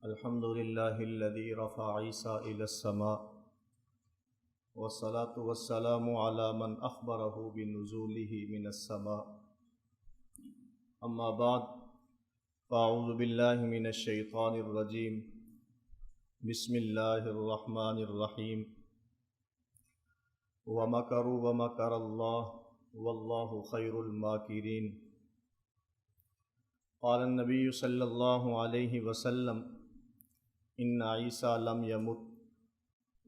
الحمد لله الذي رفع عيسى إلى السماء والصلاة والسلام على من أخبره بنزوله من السماء أما بعد فأعوذ بالله من الشيطان الرجيم بسم الله الرحمن الرحيم ومكروا ومكر الله والله خير الماكرين قال النبي صلى الله عليه وسلم إن عيسى لم يمت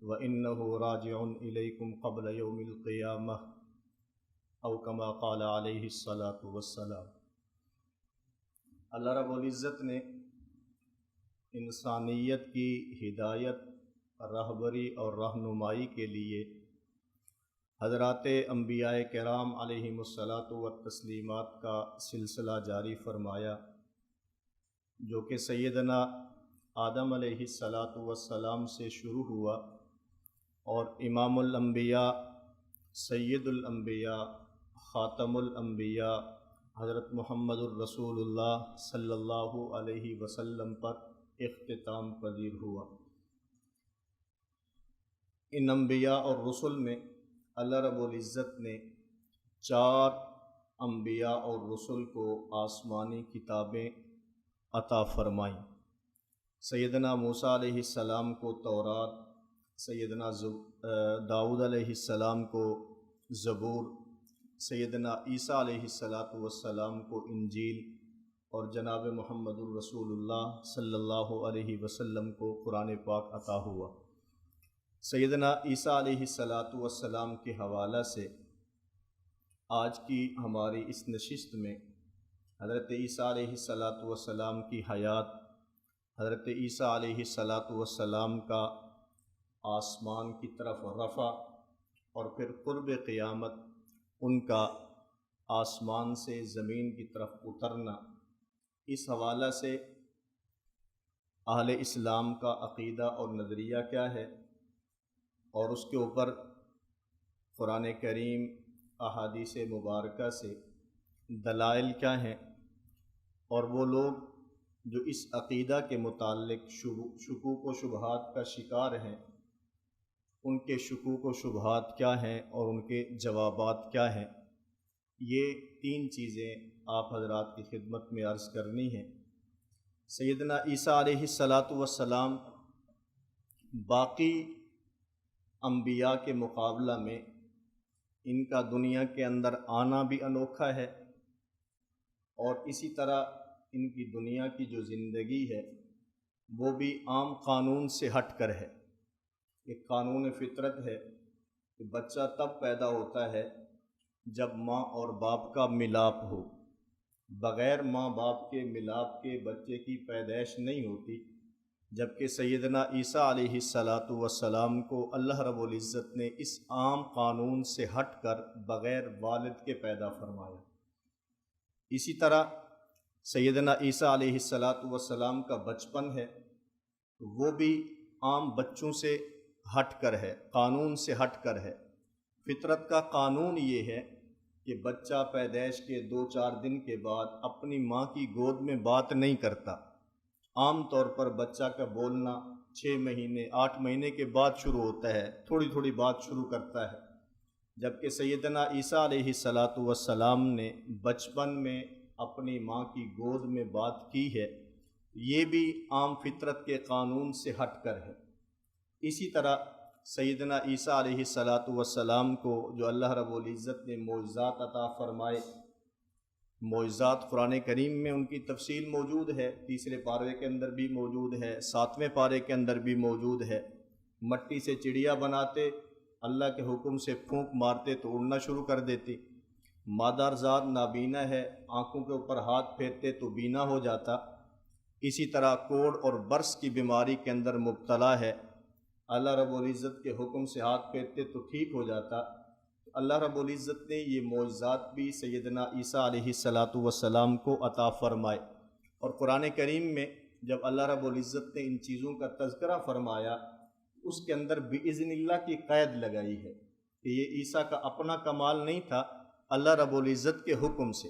وإنه راجع إليكم قبل يوم القيامة أو كما قال عليه الصلاة والسلام۔ اللہ رب العزت نے انسانیت کی ہدایت، رہبری اور رہنمائی کے لیے حضرات انبیاء کرام علیہم الصلاۃ والتسلیمات کا سلسلہ جاری فرمایا، جو کہ سیدنا آدم علیہ الصلاۃ والسلام سے شروع ہوا اور امام الانبیاء، سید الانبیاء، خاتم الانبیاء حضرت محمد الرسول اللہ صلی اللہ علیہ وسلم پر اختتام پذیر ہوا۔ ان انبیاء اور رسل میں اللہ رب العزت نے 4 انبیاء اور رسل کو آسمانی کتابیں عطا فرمائیں۔ سیدنا موسیٰ علیہ السلام کو تورات، سیدنا داؤد علیہ السلام کو زبور، سیدنا عیسیٰ علیہ السلام کو انجیل، اور جناب محمد الرسول اللہ صلی اللہ علیہ وسلم کو قرآن پاک عطا ہوا۔ سیدنا عیسیٰ علیہ السلام کے حوالہ سے آج کی ہماری اس نشست میں حضرت عیسیٰ علیہ السلام کی حیات، حضرت عیسیٰ علیہ السلام کا آسمان کی طرف رفع اور پھر قرب قیامت ان کا آسمان سے زمین کی طرف اترنا، اس حوالہ سے اہل اسلام کا عقیدہ اور نظریہ کیا ہے، اور اس کے اوپر قرآن کریم، احادیث مبارکہ سے دلائل کیا ہیں، اور وہ لوگ جو اس عقیدہ کے متعلق شکوک و شبہات کا شکار ہیں، ان کے شکوک و شبہات کیا ہیں اور ان کے جوابات کیا ہیں، یہ 3 چیزیں آپ حضرات کی خدمت میں عرض کرنی ہیں۔ سیدنا عیسیٰ علیہ السلام باقی انبیاء کے مقابلہ میں ان کا دنیا کے اندر آنا بھی انوکھا ہے، اور اسی طرح ان کی دنیا کی جو زندگی ہے وہ بھی عام قانون سے ہٹ کر ہے۔ ایک قانون فطرت ہے کہ بچہ تب پیدا ہوتا ہے جب ماں اور باپ کا ملاپ ہو، بغیر ماں باپ کے ملاپ کے بچے کی پیدائش نہیں ہوتی، جبکہ سیدنا عیسیٰ علیہ السلام کو اللہ رب العزت نے اس عام قانون سے ہٹ کر بغیر والد کے پیدا فرمایا۔ اسی طرح سیدنا عیسیٰ علیہ السلام کا بچپن ہے، وہ بھی عام بچوں سے ہٹ کر ہے، قانون سے ہٹ کر ہے۔ فطرت کا قانون یہ ہے کہ بچہ پیدائش کے 2-4 دن کے بعد اپنی ماں کی گود میں بات نہیں کرتا۔ عام طور پر بچہ کا بولنا 6 مہینے 8 مہینے کے بعد شروع ہوتا ہے، تھوڑی تھوڑی بات شروع کرتا ہے، جبکہ سیدنا عیسیٰ علیہ السلام نے بچپن میں اپنی ماں کی گود میں بات کی ہے، یہ بھی عام فطرت کے قانون سے ہٹ کر ہے۔ اسی طرح سیدنا عیسیٰ علیہ السلام کو جو اللہ رب العزت نے معجزات عطا فرمائے، معجزات قرآن کریم میں ان کی تفصیل موجود ہے، 3 پارے کے اندر بھی موجود ہے، 7ویں پارے کے اندر بھی موجود ہے۔ مٹی سے چڑیا بناتے، اللہ کے حکم سے پھونک مارتے تو اڑنا شروع کر دیتی۔ مادر ذات نابینا ہے، آنکھوں کے اوپر ہاتھ پھیرتے تو بینا ہو جاتا۔ اسی طرح کوڑ اور برس کی بیماری کے اندر مبتلا ہے، اللہ رب العزت کے حکم سے ہاتھ پھیرتے تو ٹھیک ہو جاتا۔ اللہ رب العزت نے یہ معجزات بھی سیدنا عیسیٰ علیہ السلام کو عطا فرمائے، اور قرآن کریم میں جب اللہ رب العزت نے ان چیزوں کا تذکرہ فرمایا، اس کے اندر بِإِذْنِ اللہ کی قید لگائی ہے کہ یہ عیسیٰ کا اپنا کمال نہیں تھا، اللہ رب العزت کے حکم سے۔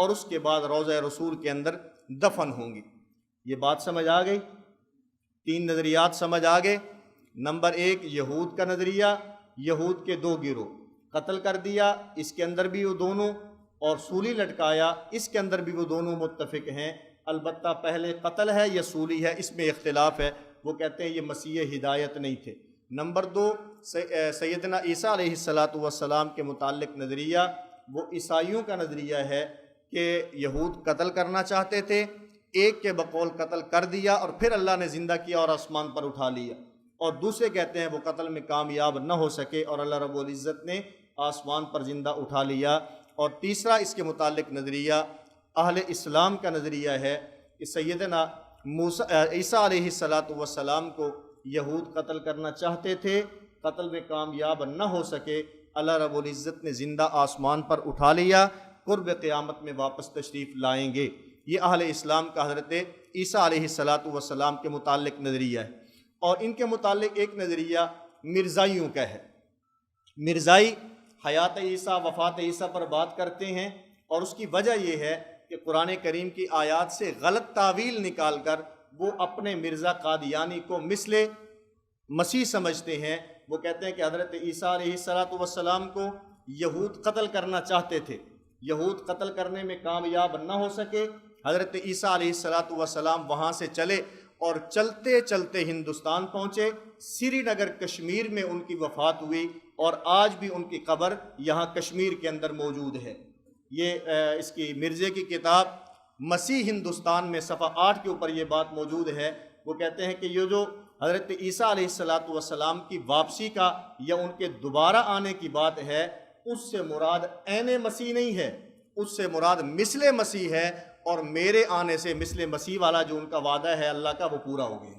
اور اس کے بعد روضہ رسول کے اندر دفن ہوں گی۔ یہ بات سمجھ آ گئی؟ 3 نظریات سمجھ آ گئے۔ نمبر 1 یہود کا نظریہ، یہود کے 2 گروہ، قتل کر دیا اس کے اندر بھی وہ دونوں، اور سولی لٹکایا اس کے اندر بھی وہ دونوں متفق ہیں۔ البتہ پہلے قتل ہے یا سولی ہے اس میں اختلاف ہے، وہ کہتے ہیں یہ مسیح ہدایت نہیں تھے۔ نمبر 2 سیدنا عیسیٰ علیہ السلام کے متعلق نظریہ، وہ عیسائیوں کا نظریہ ہے کہ یہود قتل کرنا چاہتے تھے، ایک کے بقول قتل کر دیا اور پھر اللہ نے زندہ کیا اور آسمان پر اٹھا لیا، اور دوسرے کہتے ہیں وہ قتل میں کامیاب نہ ہو سکے اور اللہ رب العزت نے آسمان پر زندہ اٹھا لیا۔ اور تیسرا اس کے متعلق نظریہ اہل اسلام کا نظریہ ہے کہ سیدنا عیسیٰ علیہ السلام کو یہود قتل کرنا چاہتے تھے، قتل میں کامیاب نہ ہو سکے، اللہ رب العزت نے زندہ آسمان پر اٹھا لیا، قرب قیامت میں واپس تشریف لائیں گے۔ یہ اہل اسلام کا حضرت عیسیٰ علیہ السلام کے متعلق نظریہ ہے۔ اور ان کے متعلق ایک نظریہ مرزائیوں کا ہے۔ مرزائی حیات عیسیٰ وفات عیسیٰ پر بات کرتے ہیں، اور اس کی وجہ یہ ہے کہ قرآن کریم کی آیات سے غلط تعویل نکال کر وہ اپنے مرزا قادیانی کو مثل مسیح سمجھتے ہیں۔ وہ کہتے ہیں کہ حضرت عیسیٰ علیہ السلام کو یہود قتل کرنا چاہتے تھے، یہود قتل کرنے میں کامیاب نہ ہو سکے، حضرت عیسیٰ علیہ السلام وہاں سے چلے اور چلتے چلتے ہندوستان پہنچے، سری نگر کشمیر میں ان کی وفات ہوئی، اور آج بھی ان کی قبر یہاں کشمیر کے اندر موجود ہے۔ یہ اس کی مرزے کی کتاب مسیح ہندوستان میں صفحہ 8 کے اوپر یہ بات موجود ہے۔ وہ کہتے ہیں کہ یہ جو حضرت عیسیٰ علیہ السلام کی واپسی کا یا ان کے دوبارہ آنے کی بات ہے، اس سے مراد عین مسیح نہیں ہے، اس سے مراد مثل مسیح ہے، اور میرے آنے سے مثل مسیح والا جو ان کا وعدہ ہے اللہ کا وہ پورا ہو گیا۔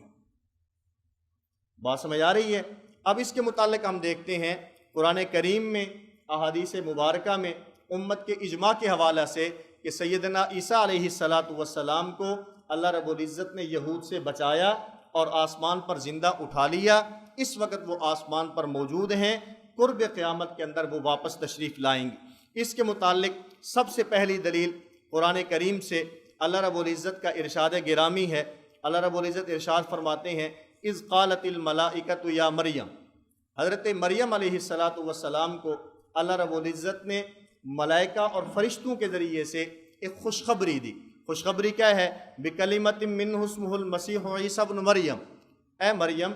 بات سمجھ آ رہی ہے؟ اب اس کے متعلق ہم دیکھتے ہیں قرآن کریم میں احادیث مبارکہ میں امت کے اجماع کے حوالہ سے کہ سیدنا عیسیٰ علیہ السلام کو اللہ رب العزت نے یہود سے بچایا اور آسمان پر زندہ اٹھا لیا۔ اس وقت وہ آسمان پر موجود ہیں، قرب قیامت کے اندر وہ واپس تشریف لائیں گے۔ اس کے متعلق سب سے پہلی دلیل قرآن کریم سے اللہ رب العزت کا ارشاد گرامی ہے۔ اللہ رب العزت ارشاد فرماتے ہیں اذ قالت الملائکۃ یا مریم، حضرت مریم علیہ السلام کو اللہ رب العزت نے ملائکہ اور فرشتوں کے ذریعے سے ایک خوشخبری دی۔ خوشخبری کیا ہے؟ بکلمۃ منہ اسمہ المسیح عیسیٰ ابن مریم، اے مریم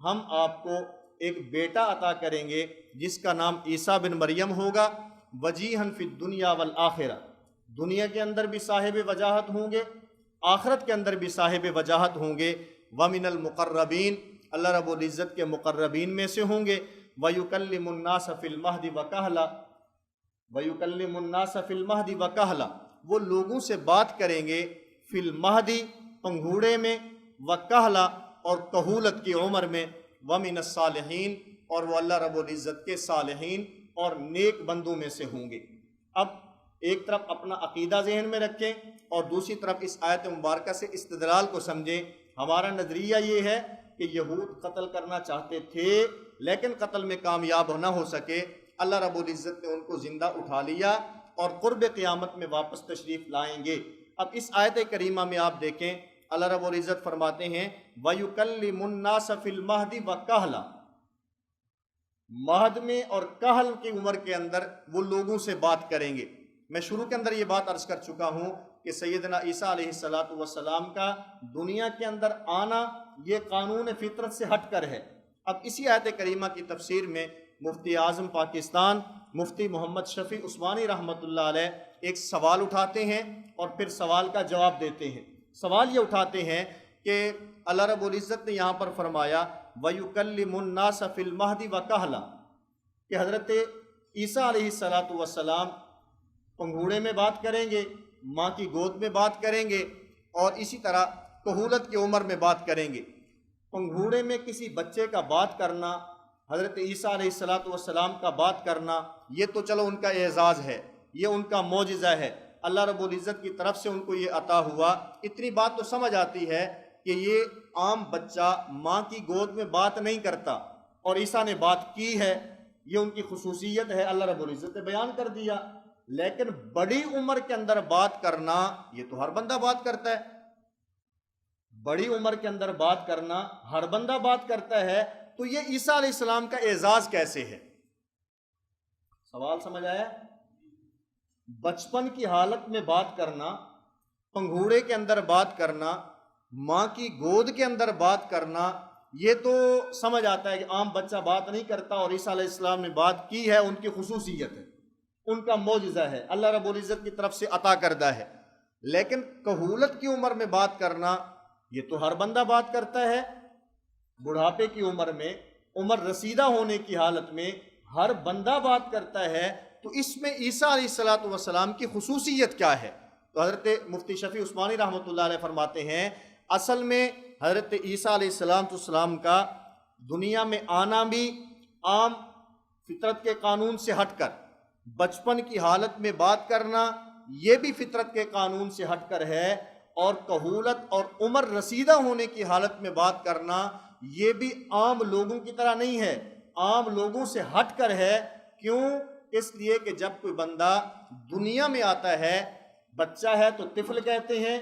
ہم آپ کو ایک بیٹا عطا کریں گے جس کا نام عیسیٰ بن مریم ہوگا، وجیہاً فی الدنیا والآخرہ، دنیا کے اندر بھی صاحب وجاہت ہوں گے، آخرت کے اندر بھی صاحب وجاہت ہوں گے، ومن المقربین، اللہ رب العزت کے مقربین میں سے ہوں گے، ویکلم الناس فی المہد وکہلا، ویکلم الناس فی المہد وکہلا، وہ لوگوں سے بات کریں گے فی المہد پنگھوڑے میں، وکہلا اور کہولت کی عمر میں، ومن الصالحین اور وہ اللہ رب العزت کے صالحین اور نیک بندوں میں سے ہوں گے۔ اب ایک طرف اپنا عقیدہ ذہن میں رکھیں اور دوسری طرف اس آیت مبارکہ سے استدلال کو سمجھیں۔ ہمارا نظریہ یہ ہے کہ یہود قتل کرنا چاہتے تھے لیکن قتل میں کامیاب نہ ہو سکے، اللہ رب العزت نے ان کو زندہ اٹھا لیا اور قرب قیامت میں واپس تشریف لائیں گے۔ اب اس آیت کریمہ میں آپ دیکھیں اللہ رب العزت فرماتے ہیں وَيُكَلِّمُ النَّاسَ فِي الْمَهْدِ وَكَهْلًا، مہد میں اور کہل کی عمر کے اندر وہ لوگوں سے بات کریں گے۔ میں شروع کے اندر یہ بات عرض کر چکا ہوں کہ سیدنا عیسیٰ علیہ السلام کا دنیا کے اندر آنا یہ قانون فطرت سے ہٹ کر ہے۔ اب اسی آیت کریمہ کی تفسیر میں مفتی اعظم پاکستان مفتی محمد شفیع عثمانی رحمۃ اللہ علیہ ایک سوال اٹھاتے ہیں اور پھر سوال کا جواب دیتے ہیں۔ سوال یہ اٹھاتے ہیں کہ اللہ رب العزت نے یہاں پر فرمایا وَيُكَلِّمُ النَّاسَ فِي الْمَهْدِ وَكَهْلًا کہ حضرت عیسیٰ علیہ السلام پنگھوڑے میں بات کریں گے، ماں کی گود میں بات کریں گے، اور اسی طرح کہولت کی عمر میں بات کریں گے۔ پنگھوڑے میں کسی بچے کا بات کرنا، حضرت عیسیٰ علیہ السلام کا بات کرنا، یہ تو چلو ان کا اعزاز ہے، یہ ان کا معجزہ ہے، اللہ رب العزت کی طرف سے ان کو یہ عطا ہوا۔ اتنی بات تو سمجھ آتی ہے کہ یہ عام بچہ ماں کی گود میں بات نہیں کرتا اور عیسیٰ نے بات کی ہے، یہ ان کی خصوصیت ہے، اللہ رب العزت نے بیان کر دیا۔ لیکن بڑی عمر کے اندر بات کرنا یہ تو ہر بندہ بات کرتا ہے، بڑی عمر کے اندر بات کرنا ہر بندہ بات کرتا ہے، تو یہ عیسیٰ علیہ السلام کا اعزاز کیسے ہے؟ سوال سمجھ آیا؟ بچپن کی حالت میں بات کرنا، پنگھوڑے کے اندر بات کرنا، ماں کی گود کے اندر بات کرنا، یہ تو سمجھ آتا ہے کہ عام بچہ بات نہیں کرتا، اور عیسیٰ علیہ السلام نے بات کی ہے، ان کی خصوصیت ہے، ان کا معجزہ ہے، اللہ رب العزت کی طرف سے عطا کردہ ہے۔ لیکن کہولت کی عمر میں بات کرنا یہ تو ہر بندہ بات کرتا ہے، بڑھاپے کی عمر میں، عمر رسیدہ ہونے کی حالت میں ہر بندہ بات کرتا ہے، تو اس میں عیسیٰ علیہ السلام کی خصوصیت کیا ہے؟ تو حضرت مفتی شفیع عثمانی رحمۃ اللہ علیہ فرماتے ہیں اصل میں حضرت عیسیٰ علیہ السلام کا دنیا میں آنا بھی عام فطرت کے قانون سے ہٹ کر، بچپن کی حالت میں بات کرنا یہ بھی فطرت کے قانون سے ہٹ کر ہے، اور کہولت اور عمر رسیدہ ہونے کی حالت میں بات کرنا یہ بھی عام لوگوں کی طرح نہیں ہے، عام لوگوں سے ہٹ کر ہے۔ کیوں؟ اس لیے کہ جب کوئی بندہ دنیا میں آتا ہے، بچہ ہے تو طفل کہتے ہیں،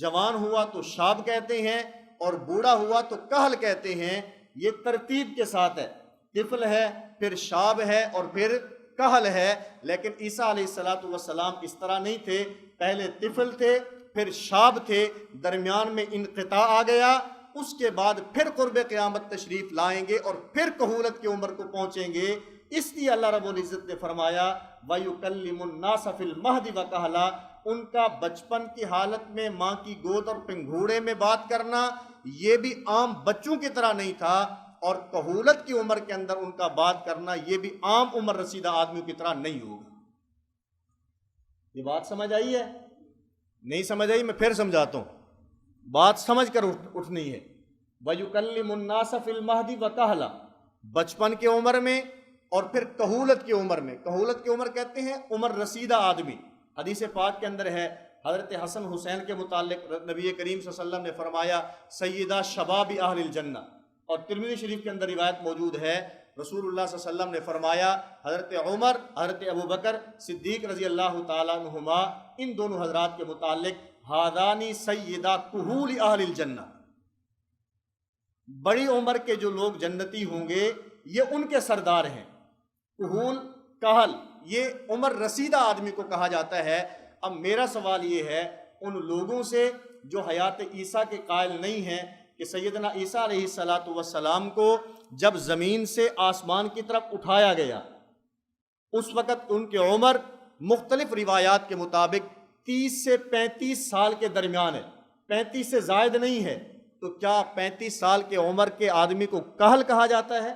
جوان ہوا تو شاب کہتے ہیں، اور بوڑھا ہوا تو کہل کہتے ہیں، یہ ترتیب کے ساتھ ہے، طفل ہے پھر شاب ہے اور پھر کہل ہے۔ لیکن عیسیٰ علیہ السلام اس طرح نہیں تھے، پہلے طفل تھے پھر شاب تھے، درمیان میں انقطاع آ گیا، اس کے بعد پھر قرب قیامت تشریف لائیں گے اور پھر کہولت کی عمر کو پہنچیں گے۔ اس لیے اللہ رب العزت نے فرمایا وَيُكَلِّمُ النَّاسَ فِي الْمَهْدِ وَكَهْلًا، ان کا بچپن کی حالت میں ماں کی گود اور پنگھوڑے میں بات کرنا یہ بھی عام بچوں کی طرح نہیں تھا، اور کہولت کی عمر کے اندر ان کا بات کرنا یہ بھی عام عمر رسیدہ آدمیوں کی طرح نہیں ہوگا۔ یہ بات سمجھ آئی ہے؟ نہیں سمجھ آئی؟ میں پھر سمجھاتا ہوں، بات سمجھ کر اٹھنی ہے۔ وَيُكَلِّمُ النَّاسَ فِي الْمَهْدِ وَكَهْلًا، بچپن کی عمر میں اور پھر کہولت کی عمر میں۔ کہولت کی عمر کہتے ہیں عمر رسیدہ آدمی۔ حدیث پاک کے اندر ہے، حضرت حسن حسین کے متعلق نبی کریم صلی اللہ علیہ وسلم نے فرمایا سیدہ شباب اہل الجنہ، اور ترمذی شریف کے اندر روایت موجود ہے، رسول اللہ صلی اللہ علیہ وسلم نے فرمایا حضرت عمر، حضرت ابوبکر صدیق رضی اللہ تعالیٰ عنہما، ان دونوں حضرات کے متعلق ہادانی سیدہ کہول اہل الجنہ، بڑی عمر کے جو لوگ جنتی ہوں گے یہ ان کے سردار ہیں۔ کہول، کہل، یہ عمر رسیدہ آدمی کو کہا جاتا ہے۔ اب میرا سوال یہ ہے ان لوگوں سے جو حیات عیسیٰ کے قائل نہیں ہیں کہ سیدنا عیسیٰ علیہ السلام کو جب زمین سے آسمان کی طرف اٹھایا گیا اس وقت ان کی عمر مختلف روایات کے مطابق 30 سے 35 سال کے درمیان ہے، 35 سے زائد نہیں ہے، تو کیا 35 سال کے عمر کے آدمی کو کہل کہا جاتا ہے؟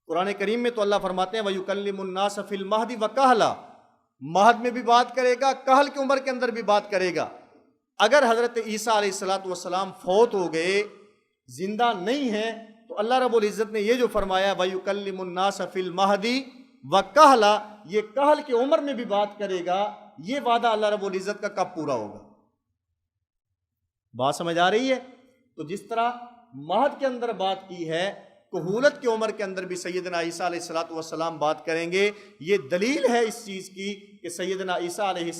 قرآن کریم میں تو اللہ فرماتے ہیں وَيُكَلِّمُ النَّاسَ فِي الْمَهْدِ وَكَهْلًا، مہد میں بھی بات کرے گا، کہل کی عمر کے اندر بھی بات کرے گا۔ اگر حضرت عیسیٰ علیہ السلام فوت ہو گئے، زندہ نہیں ہیں، تو اللہ رب العزت نے یہ جو فرمایا وَيُكَلِّمُ النَّاسَ فِي الْمَهْدِ وَكَهْلًا، یہ کہل کی عمر میں بھی بات کرے گا، یہ وعدہ اللہ رب العزت کا کب پورا ہوگا؟ بات سمجھ آ رہی ہے؟ تو جس طرح مہد کے اندر بات کی ہے، کہولت کی عمر کے اندر بھی سیدنا عیسیٰ علیہ السلام بات کریں گے۔ یہ دلیل ہے اس چیز کی کہ سیدنا عیسیٰ علیہ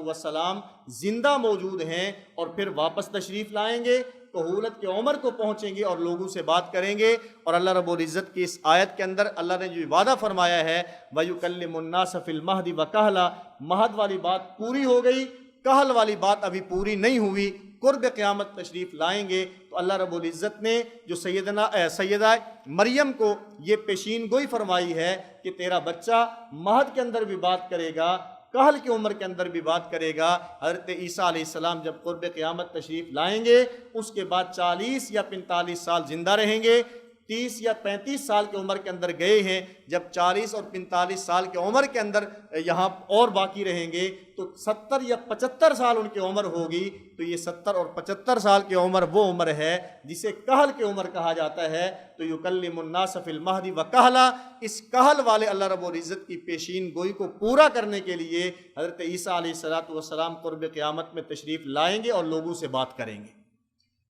السلام زندہ موجود ہیں اور پھر واپس تشریف لائیں گے، کہولت کی عمر کو پہنچیں گے اور لوگوں سے بات کریں گے۔ اور اللہ رب العزت کی اس آیت کے اندر اللہ نے جو وعدہ فرمایا ہے وَيُكَلِّمُ النَّاسَ فِي الْمَهْدِ وَكَهْلًا، مہد والی بات پوری ہو گئی، کہل والی بات ابھی پوری نہیں ہوئی، قرب قیامت تشریف لائیں گے۔ تو اللہ رب العزت نے جو سیدہ مریم کو یہ پیشین گوئی فرمائی ہے کہ تیرا بچہ مہد کے اندر بھی بات کرے گا، کہل کی عمر کے اندر بھی بات کرے گا۔ حضرت عیسیٰ علیہ السلام جب قرب قیامت تشریف لائیں گے اس کے بعد 40 یا 45 سال زندہ رہیں گے، 30 یا 35 سال کی عمر کے اندر گئے ہیں، جب 40 اور 45 سال کی عمر کے اندر یہاں اور باقی رہیں گے تو 70 یا 75 سال ان کی عمر ہوگی۔ تو یہ 70 اور 75 سال کی عمر وہ عمر ہے جسے کہل کی عمر کہا جاتا ہے۔ تو یکلم الناس فی المہد وکہلا، اس کہل والے اللہ رب العزت کی پیشین گوئی کو پورا کرنے کے لیے حضرت عیسیٰ علیہ السلام قرب قیامت میں تشریف لائیں گے اور لوگوں سے بات کریں گے۔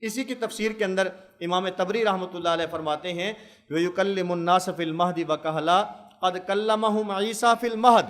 اسی کی تفسیر کے اندر امام طبری رحمۃ اللہ علیہ فرماتے ہیں وَيُكَلِّمُ النَّاسَ فِي الْمَهْدِ وَكَهْلًا قَدْ كَلَّمَهُمْ عِيسَىٰ فِي الْمَهْدِ،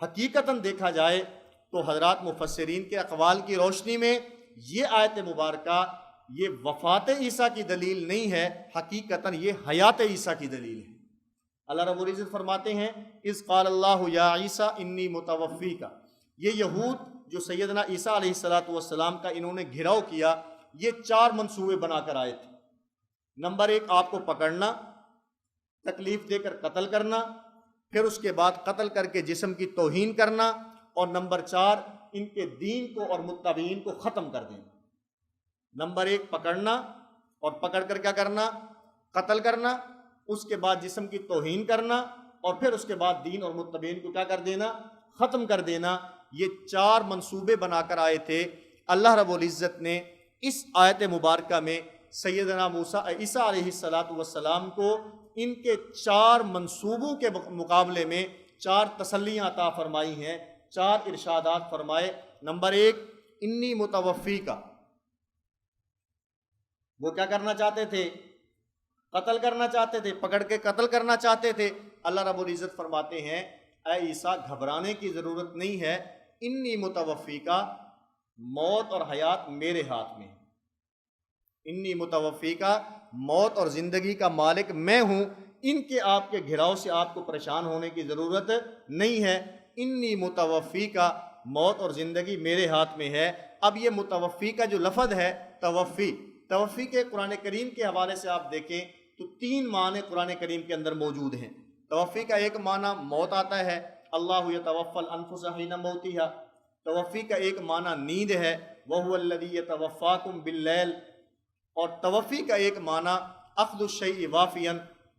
حقیقتاً دیکھا جائے تو حضرات مفسرین کے اقوال کی روشنی میں یہ آیت مبارکہ یہ وفات عیسیٰ کی دلیل نہیں ہے، حقیقتاً یہ حیات عیسیٰ کی دلیل ہے۔ اللہ رب العزت فرماتے ہیں اذ قال اللہ یا عیسیٰ انی متوفیک۔ یہ یہود جو سیدنا عیسیٰ علیہ السلام کا انہوں نے گھراؤ کیا، یہ 4 منصوبے بنا کر آئے تھے۔ نمبر 1 آپ کو پکڑنا، تکلیف دے کر قتل کرنا، پھر اس کے بعد قتل کر کے جسم کی توہین کرنا، اور نمبر 4 ان کے دین کو اور متبعین کو ختم کر دینا۔ نمبر 1 پکڑنا، اور پکڑ کر کیا کرنا؟ قتل کرنا، اس کے بعد جسم کی توہین کرنا، اور پھر اس کے بعد دین اور متبعین کو کیا کر دینا؟ ختم کر دینا۔ یہ 4 منصوبے بنا کر آئے تھے۔ اللہ رب العزت نے اس آیت مبارکہ میں سیدنا عیسیٰ علیہ السلام کو ان کے 4 منصوبوں کے مقابلے میں 4 تسلیاں عطا فرمائی ہیں، 4 ارشادات فرمائے۔ نمبر 1 انی متوفیک، وہ کیا کرنا چاہتے تھے؟ قتل کرنا چاہتے تھے، پکڑ کے قتل کرنا چاہتے تھے۔ اللہ رب العزت فرماتے ہیں اے عیسیٰ گھبرانے کی ضرورت نہیں ہے، انی متوفیک، موت اور حیات میرے ہاتھ میں ہے۔ انی متوفیک، موت اور زندگی کا مالک میں ہوں، ان کے آپ کے گھراؤ سے آپ کو پریشان ہونے کی ضرورت نہیں ہے۔ انی متوفیک، موت اور زندگی میرے ہاتھ میں ہے۔ اب یہ متوفی کا جو لفظ ہے توفی کے قرآن کریم کے حوالے سے آپ دیکھیں تو 3 معنی قرآن کریم کے اندر موجود ہیں۔ توفی کا ایک معنی موت آتا ہے، اللہ یتوفی الانفس حین موتہا۔ توفی کا ایک معنی نیند ہے، وہو الذی یتوفاکم باللیل۔ اور توفی کا ایک معنی اخذ الشیء وافیا،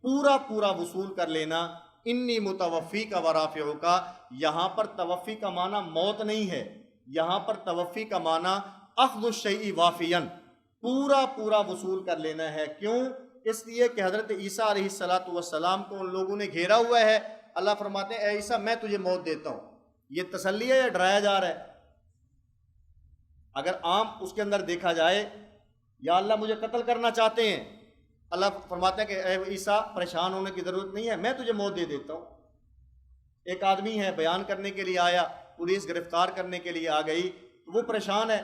پورا وصول کر لینا۔ انی متوفیک ورافعک، یہاں پر توفی کا معنی موت نہیں ہے، یہاں پر توفی کا معنی اخذ الشیء وافیا، پورا وصول کر لینا ہے۔ کیوں؟ اس لیے کہ حضرت عیسیٰ علیہ السلام کو ان لوگوں نے گھیرا ہوا ہے۔ اللہ فرماتے ہیں اے عیسیٰ میں تجھے موت دیتا ہوں۔ یہ تسلی ہے یا ڈرایا جا رہا ہے؟ اگر عام اس کے اندر دیکھا جائے یا اللہ مجھے قتل کرنا چاہتے ہیں، اللہ فرماتے ہیں کہ اے عیسیٰ پریشان ہونے کی ضرورت نہیں ہے، میں تجھے موت دے دیتا ہوں۔ ایک آدمی ہے بیان کرنے کے لیے آیا، پولیس گرفتار کرنے کے لیے آ گئی، تو وہ پریشان ہے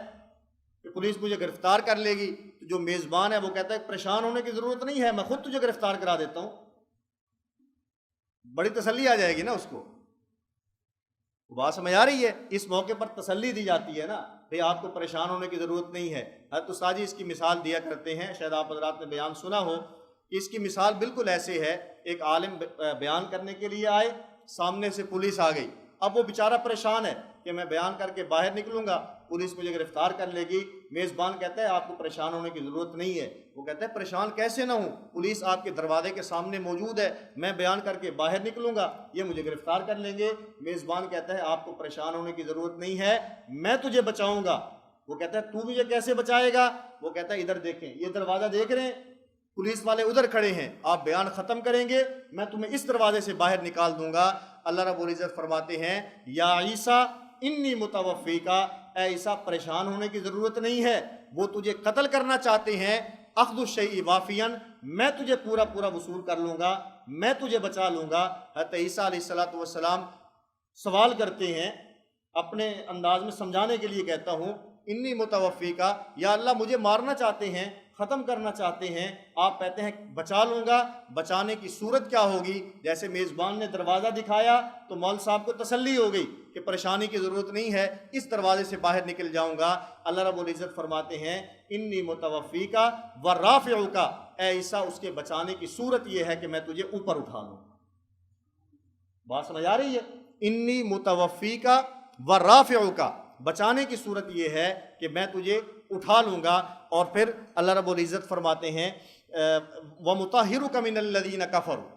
کہ پولیس مجھے گرفتار کر لے گی۔ تو جو میزبان ہے وہ کہتا ہے پریشان ہونے کی ضرورت نہیں ہے، میں خود تجھے گرفتار کرا دیتا ہوں۔ بڑی تسلی آ جائے گی نا اس کو، بات سمجھ آ رہی ہے؟ اس موقع پر تسلی دی جاتی ہے نا، بھئی آپ کو پریشان ہونے کی ضرورت نہیں ہے۔ حضرت استاد جی اس کی مثال دیا کرتے ہیں، شاید آپ حضرات نے بیان سنا ہو کہ اس کی مثال بالکل ایسے ہے، ایک عالم بیان کرنے کے لیے آئے، سامنے سے پولیس آ گئی، اب وہ بیچارہ پریشان ہے کہ میں بیان کر کے باہر نکلوں گا، پولیس مجھے گرفتار کر لے گی۔ میزبان کہتا ہے آپ کو پریشان ہونے کی ضرورت نہیں ہے۔ وہ کہتا ہے پریشان کیسے نہ ہوں، پولیس آپ کے دروازے کے سامنے موجود ہے، میں بیان کر کے باہر نکلوں گا، یہ مجھے گرفتار کر لیں گے۔ میزبان کہتا ہے آپ کو پریشان ہونے کی ضرورت نہیں ہے، میں تجھے بچاؤں گا۔ وہ کہتا ہے تو مجھے کیسے بچائے گا؟ وہ کہتا ہے ادھر دیکھیں، یہ دروازہ دیکھ رہے ہیں، پولیس والے ادھر کھڑے ہیں، آپ بیان ختم کریں گے، میں تمہیں اس دروازے سے باہر نکال دوں گا۔ اللہ رب العزت فرماتے ہیں یا عیسیٰ انی متوفیک، اے عیسیٰ پریشان ہونے کی ضرورت نہیں ہے، وہ تجھے قتل کرنا چاہتے ہیں، اخذ الشیء وافیا، میں تجھے پورا وصول کر لوں گا، میں تجھے بچا لوں گا۔ حضرت عیسیٰ علیہ السلام سوال کرتے ہیں، اپنے انداز میں سمجھانے کے لیے کہتا ہوں انی متوفیک، یا اللہ مجھے مارنا چاہتے ہیں، ختم کرنا چاہتے ہیں، آپ کہتے ہیں بچا لوں گا۔ بچانے کی صورت کیا ہوگی؟ جیسے میزبان نے دروازہ دکھایا تو مول صاحب کو تسلی ہو گئی کہ پریشانی کی ضرورت نہیں ہے، اس دروازے سے باہر نکل جاؤں گا۔ اللہ رب العزت فرماتے ہیں انی متوفیک ورافعک، اے عیسیٰ اس کے بچانے کی صورت یہ ہے کہ میں تجھے اوپر اٹھا لوں۔ بات سمجھ آ رہی ہے؟ انی متوفیک ورافعک، بچانے کی صورت یہ ہے کہ میں تجھے اٹھا لوں گا۔ اور پھر اللہ رب العزت فرماتے ہیں وَمُطَهِّرُكَ مِنَ الَّذِينَ كَفَرُوا،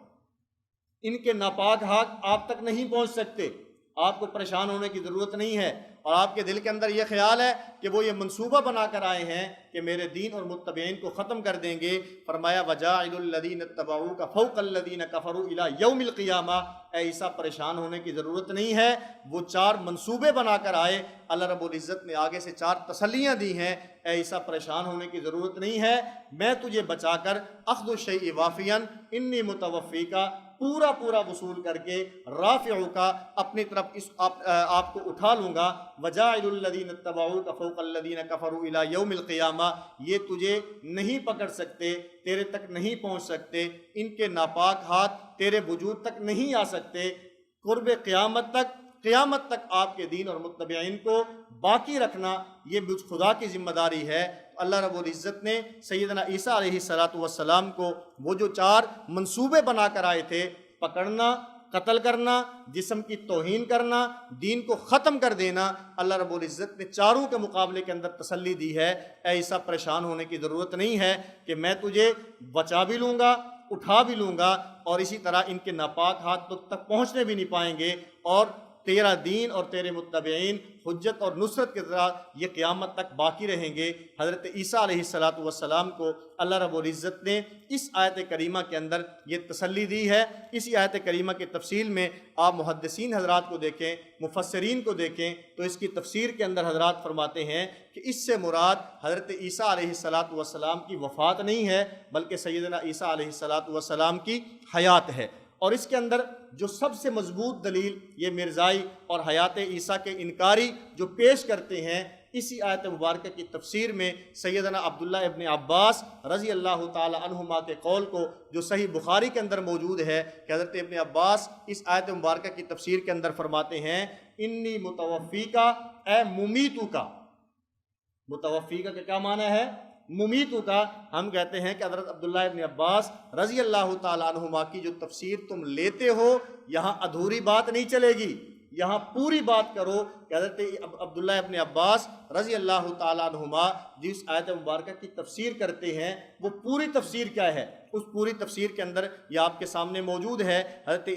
ان کے ناپاک ہاتھ آپ تک نہیں پہنچ سکتے، آپ کو پریشان ہونے کی ضرورت نہیں ہے۔ اور آپ کے دل کے اندر یہ خیال ہے کہ وہ یہ منصوبہ بنا کر آئے ہیں کہ میرے دین اور متبعین کو ختم کر دیں گے۔ فرمایا وَجَاعِلُ الَّذِينَ اتَّبَعُوكَ فَوْقَ الَّذِينَ كَفَرُوا إِلَى يَوْمِ الْقِيَامَةِ، اے عیسیٰ پریشان ہونے کی ضرورت نہیں ہے، وہ 4 منصوبے بنا کر آئے۔ اللہ رب العزت نے آگے سے 4 تسلیاں دی ہیں، اے عیسیٰ پریشان ہونے کی ضرورت نہیں ہے، میں تجھے بچا کر اخذ الشیء وافیا انی متوفیک، پورا پورا وصول کر کے رافعک اپنی طرف آپ کو اٹھا لوں گا، وجاعل الذین اتبعوک فوق الذین کفروا الی یوم القیامہ، یہ تجھے نہیں پکڑ سکتے، تیرے تک نہیں پہنچ سکتے، ان کے ناپاک ہاتھ تیرے وجود تک نہیں آ سکتے، قرب قیامت تک آپ کے دین اور متبعین کو باقی رکھنا یہ مجھ خدا کی ذمہ داری ہے۔ اللہ رب العزت نے سیدنا عیسیٰ علیہ السلام کو وہ جو 4 منصوبے بنا کر آئے تھے، پکڑنا، قتل کرنا، جسم کی توہین کرنا، دین کو ختم کر دینا، اللہ رب العزت نے چاروں کے مقابلے کے اندر تسلی دی ہے، اے عیسیٰ پریشان ہونے کی ضرورت نہیں ہے کہ میں تجھے بچا بھی لوں گا، اٹھا بھی لوں گا، اور اسی طرح ان کے ناپاک ہاتھ تک پہنچنے بھی نہیں پائیں گے، اور تیرا دین اور تیرے متبعین حجت اور نصرت کے ذریعے یہ قیامت تک باقی رہیں گے۔ حضرت عیسیٰ علیہ السلام کو اللہ رب العزت نے اس آیت کریمہ کے اندر یہ تسلی دی ہے۔ اسی آیت کریمہ کی تفصیل میں آپ محدثین حضرات کو دیکھیں، مفسرین کو دیکھیں، تو اس کی تفسیر کے اندر حضرات فرماتے ہیں کہ اس سے مراد حضرت عیسیٰ علیہ السلام کی وفات نہیں ہے، بلکہ سیدنا عیسیٰ علیہ السلام کی حیات ہے۔ اور اس کے اندر جو سب سے مضبوط دلیل یہ مرزائی اور حیات عیسیٰ کے انکاری جو پیش کرتے ہیں، اسی آیت مبارکہ کی تفسیر میں سیدنا عبداللہ ابن عباس رضی اللہ تعالی عنہما کے قول کو جو صحیح بخاری کے اندر موجود ہے کہ حضرت ابن عباس اس آیت مبارکہ کی تفسیر کے اندر فرماتے ہیں، انی متوفیکا اے ممیتو کا۔ متوفیکا کا کیا معنی ہے؟ ممیتو کا۔ ہم کہتے ہیں کہ حضرت عبداللہ ابن عباس رضی اللہ تعالیٰ عنہما کی جو تفسیر تم لیتے ہو، یہاں ادھوری بات نہیں چلے گی، یہاں پوری بات کرو کہ حضرت عبداللہ ابن عباس رضی اللہ تعالیٰ عنہما جس آیت مبارکہ کی تفسیر کرتے ہیں وہ پوری تفسیر کیا ہے، اس پوری تفسیر کے اندر یہ آپ کے سامنے موجود ہے۔ حضرت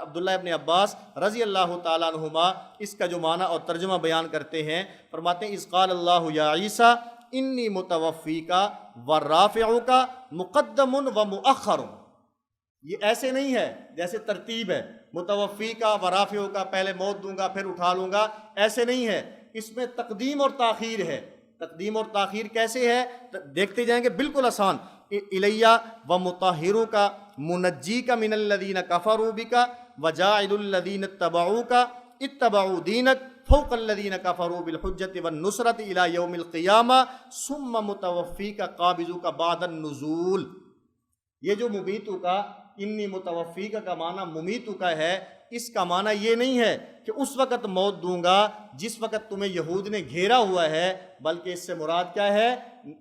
عبداللہ ابن عباس رضی اللہ تعالیٰ عنہما اس کا جو معنی اور ترجمہ بیان کرتے ہیں، فرماتے ہیں اذ قال اللہ یا عیسیٰ انی متوفیکا ورافعکا مقدم و مؤخر۔ یہ ایسے نہیں ہے جیسے ترتیب ہے، متوفیکا ورافعکا، پہلے موت دوں گا پھر اٹھا لوں گا، ایسے نہیں ہے، اس میں تقدیم اور تاخیر ہے۔ تقدیم اور تاخیر کیسے ہے دیکھتے جائیں گے، بالکل آسان۔ الیہ ومطہرکا منجیکا من الذین کفروا بک وجاعل الذین اتبعوا دینک فوق الذین کفروا بالحجۃ والنصرۃ الی یوم القیامہ ثم متوفیکا قابضک بعد النزول۔ یہ جو ممیتو کا، انی متوفیکا کا معنی ممیتو کا ہے، اس کا معنی یہ نہیں ہے کہ اس وقت موت دوں گا جس وقت تمہیں یہود نے گھیرا ہوا ہے، بلکہ اس سے مراد کیا ہے؟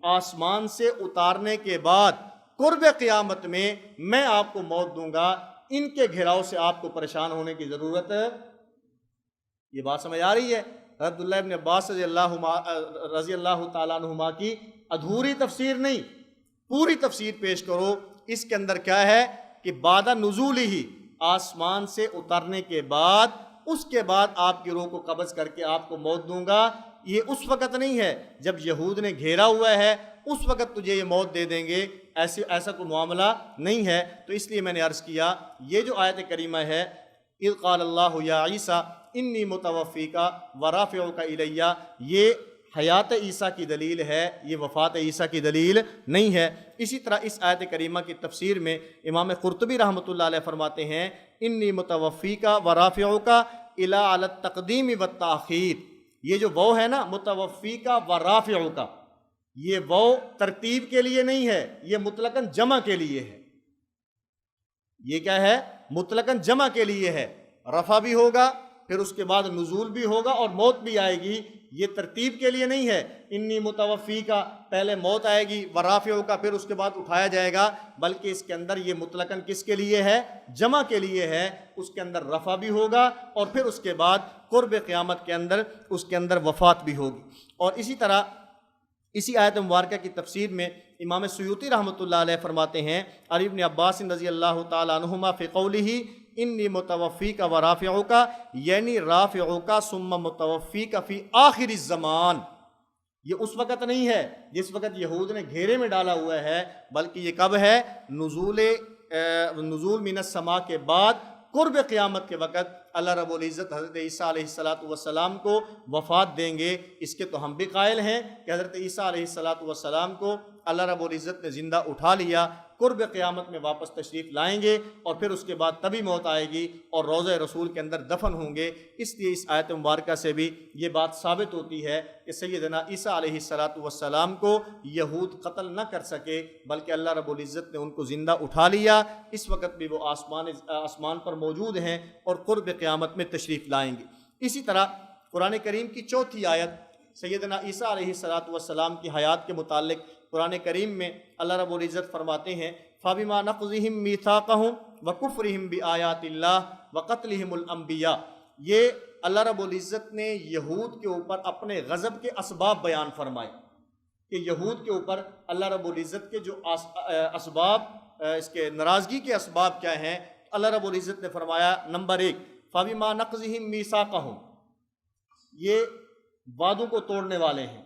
آسمان سے اتارنے کے بعد قرب قیامت میں آپ کو موت دوں گا، ان کے گھیراؤ سے آپ کو پریشان ہونے کی ضرورت ہے۔ یہ بات سمجھ آ رہی ہے؟ عبداللہ ابن عباس رضی اللہ تعالیٰ عنہما کی ادھوری تفسیر نہیں، پوری تفسیر پیش کرو۔ اس کے اندر کیا ہے کہ بعد نزول ہی، آسمان سے اترنے کے بعد، اس کے بعد آپ کی روح کو قبض کر کے آپ کو موت دوں گا۔ یہ اس وقت نہیں ہے جب یہود نے گھیرا ہوا ہے اس وقت تجھے یہ موت دے دیں گے، ایسا کوئی معاملہ نہیں ہے۔ تو اس لیے میں نے عرض کیا یہ جو آیت کریمہ ہے اذ قال اللہ یا عیسیٰ انی متوفیکا ورافعک الیہ، یہ حیات عیسیٰ کی دلیل ہے، یہ وفات عیسیٰ کی دلیل نہیں ہے۔ اسی طرح اس آیت کریمہ کی تفسیر میں امام قرطبی رحمۃ اللہ علیہ فرماتے ہیں انی متوفیکا ورافعک الی علی التقدیم والتاخیر۔ یہ جو وہ ہے نا متوفیکا ورافعک، یہ وہ ترتیب کے لیے نہیں ہے، یہ مطلقاً جمع کے لیے ہے۔ یہ کیا ہے؟ مطلقاً جمع کے لیے ہے، رفع بھی ہوگا پھر اس کے بعد نزول بھی ہوگا اور موت بھی آئے گی، یہ ترتیب کے لیے نہیں ہے۔ انی متوفیکا پہلے موت آئے گی، ورافعکا پھر اس کے بعد اٹھایا جائے گا، بلکہ اس کے اندر یہ مطلقاً کس کے لیے ہے؟ جمع کے لیے ہے۔ اس کے اندر رفع بھی ہوگا اور پھر اس کے بعد قرب قیامت کے اندر اس کے اندر وفات بھی ہوگی۔ اور اسی طرح اسی آیت مبارکہ کی تفسیر میں امام سیوطی رحمۃ اللہ علیہ فرماتے ہیں عن ابن عباس رضی اللہ تعالی عنہما فی قولہ انی متوفیک ورافعک، یعنی رافعک ثم متوفیک فی آخر الزمان۔ یہ اس وقت نہیں ہے جس وقت یہود نے گھیرے میں ڈالا ہوا ہے، بلکہ یہ کب ہے؟ نزول من السماء کے بعد قرب قیامت کے وقت اللہ رب العزت حضرت عیسیٰ علیہ السلام کو وفات دیں گے۔ اس کے تو ہم بھی قائل ہیں کہ حضرت عیسیٰ علیہ السلام کو اللہ رب العزت نے زندہ اٹھا لیا، قرب قیامت میں واپس تشریف لائیں گے اور پھر اس کے بعد تبھی موت آئے گی اور روضہ رسول کے اندر دفن ہوں گے۔ اس لیے اس آیت مبارکہ سے بھی یہ بات ثابت ہوتی ہے کہ سیدنا عیسیٰ علیہ السلام کو یہود قتل نہ کر سکے، بلکہ اللہ رب العزت نے ان کو زندہ اٹھا لیا۔ اس وقت بھی وہ آسمان پر موجود ہیں اور قرب قیامت میں تشریف لائیں گے۔ اسی طرح قرآن کریم کی چوتھی آیت سیدنا عیسیٰ علیہ السلام کی حیات کے متعلق قرآن کریم میں اللہ رب العزت فرماتے ہیں فَبِمَا نَقْضِهِمْ مِيثَاقَهُمْ وَكُفْرِهِمْ بِآيَاتِ اللَّهِ وَقَتْلِهِمُ الْأَنْبِيَاءَ، یہ اللہ رب العزت نے یہود کے اوپر اپنے غضب کے اسباب بیان فرمائے کہ یہود کے اوپر اللہ رب العزت کے جو اسباب، اس کے ناراضگی کے اسباب کیا ہیں۔ اللہ رب العزت نے فرمایا نمبر 1 فَبِمَا نَقْضِهِمْ مِيثَاقَهُمْ، یہ وعدوں کو توڑنے والے ہیں،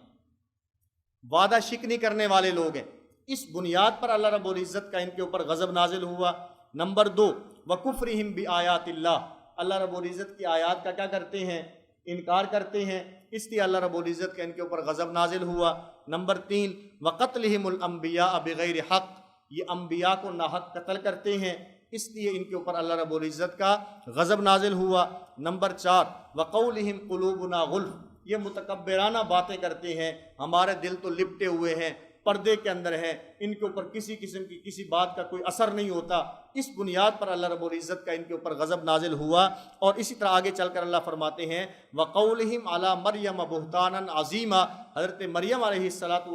وعدہ شکنی کرنے والے لوگ ہیں، اس بنیاد پر اللہ رب العزت کا ان کے اوپر غضب نازل ہوا۔ نمبر 2 وَكُفْرِهِمْ بِآيَاتِ اللَّهِ، اللہ رب العزت کی آیات کا کیا کرتے ہیں؟ انکار کرتے ہیں، اس لیے اللہ رب العزت کا ان کے اوپر غضب نازل ہوا۔ نمبر 3 وَقَتْلِهِمُ الْأَنْبِيَاءَ بِغَيْرِ حَقٍّ، یہ انبیاء کو ناحق قتل کرتے ہیں، اس لیے ان کے اوپر اللہ رب العزت کا غضب نازل ہوا۔ نمبر 4 وَقَوْلِهِمْ قُلُوبُنَا غُلْفٌ، یہ متکبرانہ باتیں کرتے ہیں، ہمارے دل تو لپٹے ہوئے ہیں، پردے کے اندر ہیں، ان کے اوپر کسی قسم کی کسی بات کا کوئی اثر نہیں ہوتا۔ اس بنیاد پر اللہ رب العزت کا ان کے اوپر غضب نازل ہوا۔ اور اسی طرح آگے چل کر اللہ فرماتے ہیں وَقَوْلِهِمْ عَلَى مَرْيَمَ بُهْتَانًا عَظِيمًا، حضرت مریم علیہ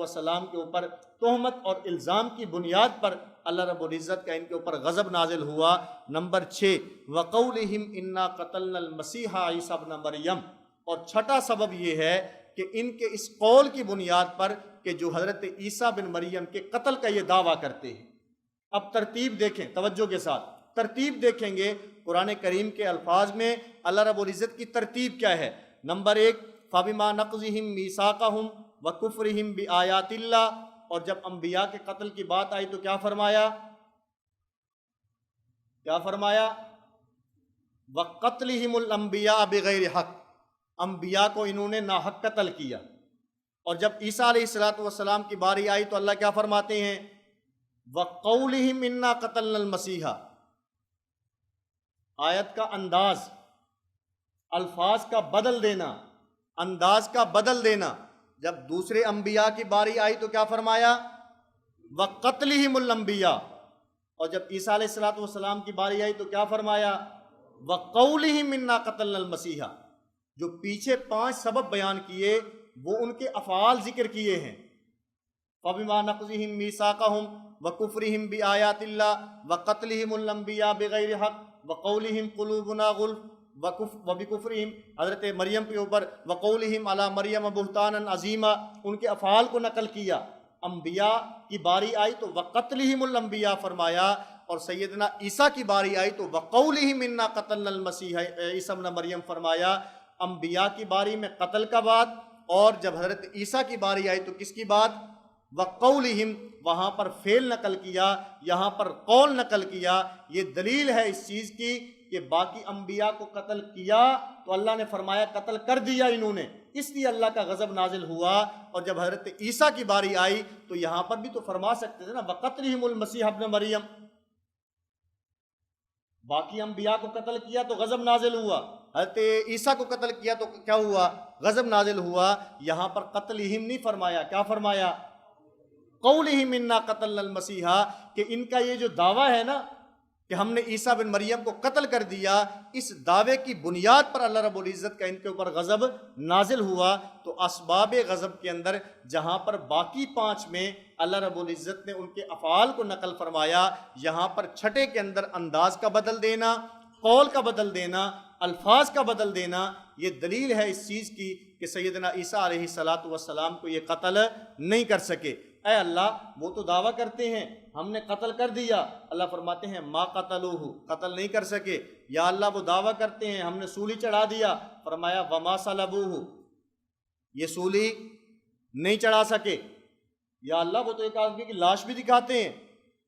السلام کے اوپر تہمت اور الزام کی بنیاد پر اللہ رب العزت کا ان کے اوپر غضب نازل ہوا۔ نمبر 6 وَقَوْلِهِمْ إِنَّا قَتَلْنَا الْمَسِيحَ عِيسَى ابْنَ مَرْيَمَ، اور چھٹا سبب یہ ہے کہ ان کے اس قول کی بنیاد پر کہ جو حضرت عیسیٰ بن مریم کے قتل کا یہ دعویٰ کرتے ہیں۔ اب ترتیب دیکھیں، توجہ کے ساتھ ترتیب دیکھیں گے قرآن کریم کے الفاظ میں اللہ رب العزت کی ترتیب کیا ہے۔ نمبر 1 فَبِمَا نَقْضِهِمْ مِيثَاقَهُمْ وَكُفْرِهِمْ بِآيَاتِ اللَّهِ، اور جب انبیاء کے قتل کی بات آئی تو کیا فرمایا؟ وَقَتْلِهِمُ الْأَنْبِيَاءَ بِغَيْرِ حَقٍّ، انبیاء کو انہوں نے ناحق قتل کیا۔ اور جب عیسیٰ علیہ السلام کی باری آئی تو اللہ کیا فرماتے ہیں؟ وَقَوْلِهِمْ إِنَّا قَتَلْنَا الْمَسِيحَ۔ آیت کا انداز، الفاظ کا بدل دینا، انداز کا بدل دینا۔ جب دوسرے انبیاء کی باری آئی تو کیا فرمایا؟ وَقَتْلِهِمُ الْأَنْبِيَاء، اور جب عیسیٰ علیہ السلام کی باری آئی تو کیا فرمایا؟ وَقَوْلِهِمْ إِنَّا قَتَلْنَا الْمَسِيحَ۔ جو پیچھے 5 سبب بیان کیے وہ ان کے افعال ذکر کیے ہیں۔ فَبِمَا نَقْضِهِمْ مِيثَاقَهُمْ وَكُفْرِهِمْ بِآيَاتِ اللَّهِ وَقَتْلِهِمُ الْأَنْبِيَاءَ بِغَيْرِ حَقٍّ وَقَوْلِهِمْ قُلُوبُنَا غُلْفٌ وَبِكُفْرِهِمْ، حضرت مریم کے اوپر وَقَوْلِهِمْ عَلَى مَرْيَمَ بُهْتَانًا عَظِيمًا، ان کے افعال کو نقل کیا۔ انبیاء کی باری آئی تو وَقَتْلِهِمُ الْأَنْبِيَاء فرمایا، اور سیدنا عیسیٰ کی باری آئی تو وَقَوْلِهِمْ إِنَّا قَتَلْنَا الْمَسِيحَ عِيسَى ابْنَ مریم فرمایا۔ انبیاء کی باری میں قتل کا بات، اور جب حضرت عیسیٰ کی باری آئی تو کس کی بات؟ وَقَوْلِهِمْ، وہاں پر فعل نقل کیا، یہاں پر قول نقل کیا۔ یہ دلیل ہے اس چیز کی کہ باقی انبیاء کو قتل کیا تو اللہ نے فرمایا قتل کر دیا انہوں نے، اس لیے اللہ کا غضب نازل ہوا۔ اور جب حضرت عیسیٰ کی باری آئی تو یہاں پر بھی تو فرما سکتے تھے نا وَقَتْلِهِمُ الْمَسِيحَ ابْنَ مریم، باقی انبیاء کو قتل کیا تو غضب نازل ہوا، حضرت عیسیٰ کو قتل کیا تو کیا ہوا؟ غضب نازل ہوا۔ یہاں پر قتلہم نہیں فرمایا، کیا فرمایا؟ قولہم انا قتلنا المسیحا، کہ ان کا یہ جو دعویٰ ہے نا کہ ہم نے عیسیٰ بن مریم کو قتل کر دیا، اس دعوے کی بنیاد پر اللہ رب العزت کا ان کے اوپر غضب نازل ہوا۔ تو اسباب غضب کے اندر جہاں پر باقی 5 میں اللہ رب العزت نے ان کے افعال کو نقل فرمایا، یہاں پر چھٹے کے اندر انداز کا بدل دینا، قول کا بدل دینا، الفاظ کا بدل دینا، یہ دلیل ہے اس چیز کی کہ سیدنا عیسیٰ علیہ السلام کو یہ قتل نہیں کر سکے۔ اے اللہ، وہ تو دعویٰ کرتے ہیں ہم نے قتل کر دیا، اللہ فرماتے ہیں ما قتلوہ، قتل نہیں کر سکے۔ یا اللہ، وہ دعویٰ کرتے ہیں ہم نے سولی چڑھا دیا، فرمایا وما صلبوہ، یہ سولی نہیں چڑھا سکے۔ یا اللہ، وہ تو ایک آدمی کی لاش بھی دکھاتے ہیں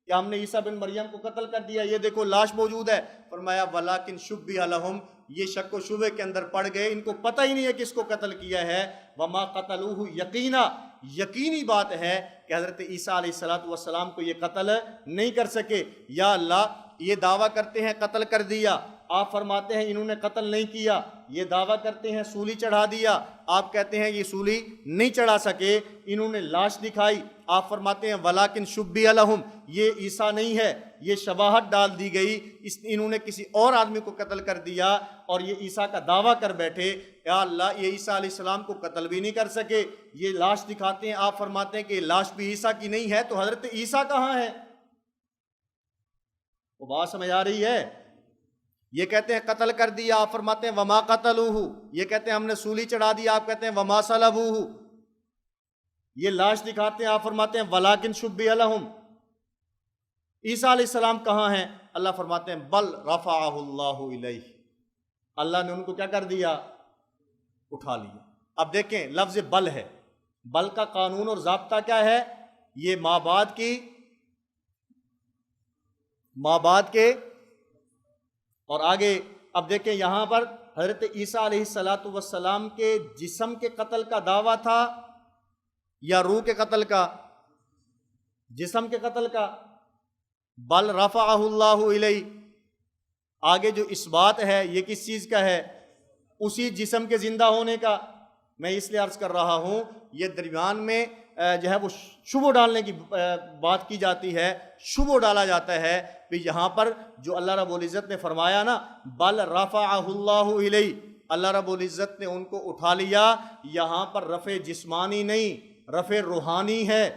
کہ ہم نے عیسیٰ بن مریم کو قتل کر دیا، یہ دیکھو لاش موجود ہے، فرمایا ولیکن شبیہ لہم، یہ شک و شبہ کے اندر پڑ گئے، ان کو پتہ ہی نہیں ہے کس کو قتل کیا ہے۔ وما قتلوہ یقینا، یقینی بات ہے کہ حضرت عیسیٰ علیہ السلام کو یہ قتل نہیں کر سکے۔ یا اللہ یہ دعویٰ کرتے ہیں قتل کر دیا، آپ فرماتے ہیں انہوں نے قتل نہیں کیا۔ یہ دعویٰ کرتے ہیں سولی چڑھا دیا، آپ کہتے ہیں یہ سولی نہیں چڑھا سکے، انہوں نے لاش دکھائی، آپ فرماتے ہیں ولیکن شبیہ لہم، یہ عیسیٰ نہیں ہے، یہ شباہت ڈال دی گئی، انہوں نے کسی اور آدمی کو قتل کر دیا اور یہ عیسیٰ کا دعویٰ کر بیٹھے۔ یا اللہ یہ عیسیٰ علیہ السلام کو قتل بھی نہیں کر سکے، یہ لاش دکھاتے ہیں، آپ فرماتے ہیں کہ یہ لاش بھی عیسیٰ کی نہیں ہے، تو حضرت عیسیٰ کہاں ہے؟ وہ بات سمجھ آ رہی ہے؟ یہ کہتے ہیں قتل کر دیا، آپ فرماتے ہیں وما قتلوہ، یہ کہتے ہیں ہم نے سولی چڑھا دیا، آپ کہتے ہیں وما صلبوہ۔ یہ لاش دکھاتے ہیں، آپ فرماتے ہیں ولیکن شبیہ لہم۔ عیسیٰ علیہ السلام کہاں ہیں؟ اللہ فرماتے ہیں بل رفعہ اللہ الیہ، اللہ نے ان کو کیا کر دیا؟ اٹھا لیا۔ اب دیکھیں لفظ بل ہے، بل کا قانون اور ضابطہ کیا ہے؟ یہ ماں بعد کے اور آگے اب دیکھیں یہاں پر حضرت عیسیٰ علیہ السلام کے جسم کے قتل کا دعویٰ تھا یا روح کے قتل کا؟ جسم کے قتل کا۔ بل رفعہ اللہ الیہ، آگے جو اس بات ہے یہ کس چیز کا ہے؟ اسی جسم کے زندہ ہونے کا۔ میں اس لیے عرض کر رہا ہوں یہ درمیان میں جو ہے وہ شبہ ڈالنے کی بات کی جاتی ہے، شبہ ڈالا جاتا ہے کہ یہاں پر جو اللہ رب العزت نے فرمایا نا بل رفعہ اللہ الیہ، اللہ رب العزت نے ان کو اٹھا لیا، یہاں پر رفع جسمانی نہیں، رفع روحانی ہے،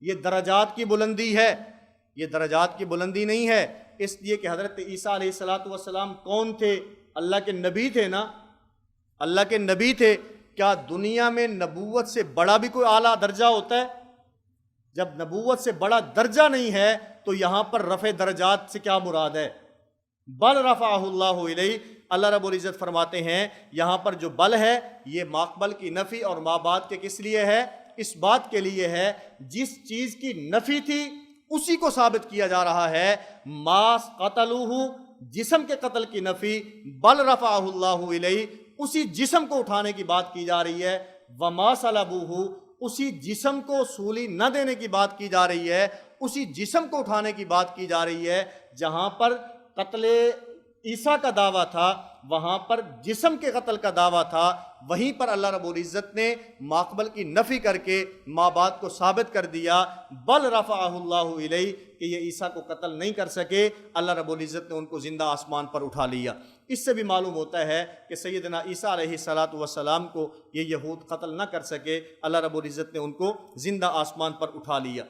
یہ درجات کی بلندی ہے، یہ درجات کی بلندی نہیں ہے۔ اس لیے کہ حضرت عیسیٰ علیہ السلام کون تھے؟ اللہ کے نبی تھے نا، اللہ کے نبی تھے۔ کیا دنیا میں نبوت سے بڑا بھی کوئی اعلیٰ درجہ ہوتا ہے؟ جب نبوت سے بڑا درجہ نہیں ہے تو یہاں پر رفع درجات سے کیا مراد ہے؟ بل رفعہ اللہ الیہ، اللہ رب العزت فرماتے ہیں یہاں پر جو بل ہے یہ ماقبل کی نفی اور ما بعد کے کس لیے ہے؟ اس بات کے لیے ہے جس چیز کی نفی تھی اسی کو ثابت کیا جا رہا ہے۔ ما قتلوہ، جسم کے قتل کی نفی، بل رفعہ اللہ الیہ، اسی جسم کو اٹھانے کی بات کی جا رہی ہے۔ وما صلبوہ، اسی جسم کو سولی نہ دینے کی بات کی جا رہی ہے، اسی جسم کو اٹھانے کی بات کی جا رہی ہے۔ جہاں پر قتل عیسیٰ کا دعویٰ تھا وہاں پر جسم کے قتل کا دعویٰ تھا، وہیں پر اللہ رب العزت نے ماقبل کی نفی کر کے ما بعد کو ثابت کر دیا۔ بل رفعہ اللہ الیہ، کہ یہ عیسیٰ کو قتل نہیں کر سکے، اللہ رب العزت نے ان کو زندہ آسمان پر اٹھا لیا۔ اس سے بھی معلوم ہوتا ہے کہ سیدنا عیسیٰ علیہ السلام کو یہ یہود قتل نہ کر سکے، اللہ رب العزت نے ان کو زندہ آسمان پر اٹھا لیا۔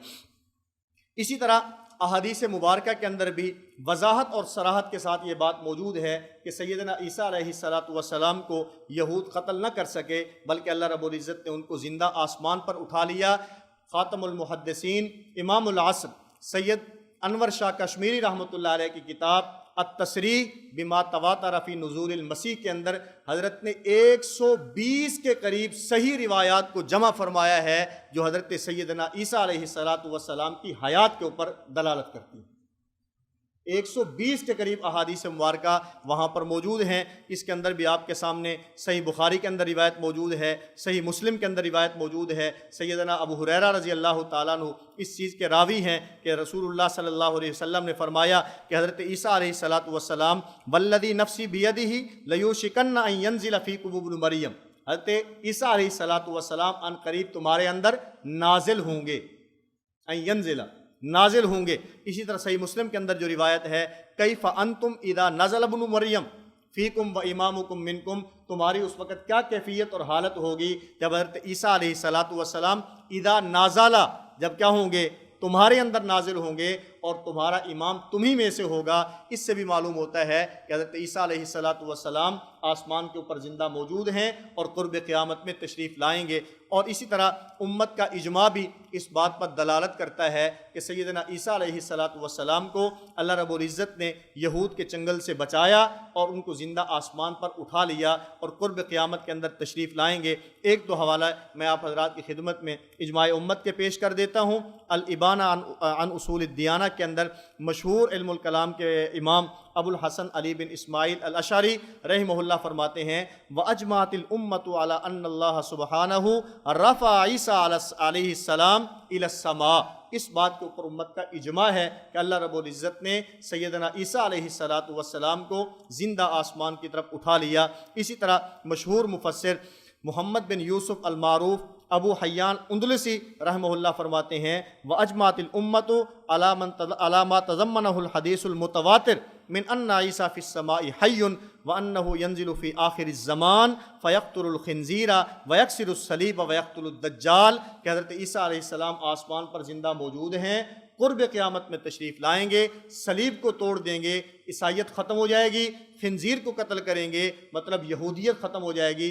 اسی طرح احادیث مبارکہ کے اندر بھی وضاحت اور صراحت کے ساتھ یہ بات موجود ہے کہ سیدنا عیسیٰ علیہ السلام کو یہود قتل نہ کر سکے، بلکہ اللہ رب العزت نے ان کو زندہ آسمان پر اٹھا لیا۔ خاتم المحدثین امام العصر سید انور شاہ کشمیری رحمۃ اللہ علیہ کی کتاب التصریح بما تواتر فی نزول المسیح کے اندر حضرت نے 120 کے قریب صحیح روایات کو جمع فرمایا ہے جو حضرت سیدنا عیسیٰ علیہ السلام کی حیات کے اوپر دلالت کرتی ہیں۔ 120 کے قریب احادیث مبارکہ وہاں پر موجود ہیں۔ اس کے اندر بھی آپ کے سامنے صحیح بخاری کے اندر روایت موجود ہے، صحیح مسلم کے اندر روایت موجود ہے۔ سیدنا ابو ہریرہ رضی اللہ تعالیٰ عنہ اس چیز کے راوی ہیں کہ رسول اللہ صلی اللہ علیہ وسلم نے فرمایا کہ حضرت عیسیٰ علیہ السلام والذی نفسی بیدہ لیوشکن ان ینزل فیکم ابن مریم، حضرت عیسیٰ علیہ السلام ان قریب تمہارے اندر نازل ہوں گے، ان ینزل نازل ہوں گے۔ اسی طرح صحیح مسلم کے اندر جو روایت ہے کیف انتم اذا نزل ابن مریم فیکم و امامکم منکم، تمہاری اس وقت کیا کیفیت اور حالت ہوگی جب حضرت عیسیٰ علیہ السلام اذا نازلہ، جب کیا ہوں گے؟ تمہارے اندر نازل ہوں گے اور تمہارا امام تمہیں میں سے ہوگا۔ اس سے بھی معلوم ہوتا ہے کہ حضرت عیسیٰ علیہ السلام آسمان کے اوپر زندہ موجود ہیں اور قرب قیامت میں تشریف لائیں گے۔ اور اسی طرح امت کا اجماع بھی اس بات پر دلالت کرتا ہے کہ سیدنا عیسیٰ علیہ السلام کو اللہ رب العزت نے یہود کے چنگل سے بچایا اور ان کو زندہ آسمان پر اٹھا لیا اور قرب قیامت کے اندر تشریف لائیں گے۔ ایک دو حوالہ میں آپ حضرات کی خدمت میں اجماع امت کے پیش کر دیتا ہوں۔ الابانہ عن اصول الدیانہ کے اندر مشہور علم الکلام کے امام ابو الحسن علی بن اسماعیل الاشعری رحمہ اللہ فرماتے ہیں وَأَجْمَعَتِ الْأُمَّةُ عَلَىٰ أَنَّ اللَّهَ سُبْحَانَهُ رَفَعَ عِیسیٰ علیہ السلام إِلَى السَّمَاءِ۔ اس بات کے اوپر امت کا اجماع ہے کہ اللہ رب العزت نے سیدنا عیسیٰ علیہ السلام کو زندہ آسمان کی طرف اٹھا لیا۔ اسی طرح مشہور مفسر محمد بن یوسف المعروف ابو حیان اندلسی رحمہ اللہ فرماتے ہیں وَأَجْمَعَتِ الْأُمَّةُ عَلَىٰ مَا تَضَمَّنَهُ الْحَدِيثُ الْمُتَوَاتِرُ مِنْ أَنَّ عِيسَىٰ فِي السَّمَاءِ حَيٌّ وَأَنَّهُ يَنزِلُ فِي آخِرِ الزَّمَانِ فَيَقْتُلُ الْخِنزِيرَ وَيَكْسِرُ الصَّلِيبَ وَيَقْتُلُ الدَّجَّالَ کہ حضرت عیسیٰ علیہ السلام آسمان پر زندہ موجود ہیں، قرب قیامت میں تشریف لائیں گے، صلیب کو توڑ دیں گے، عیسائیت ختم ہو جائے گی، خنزیر کو قتل کریں گے مطلب یہودیت ختم ہو جائے گی،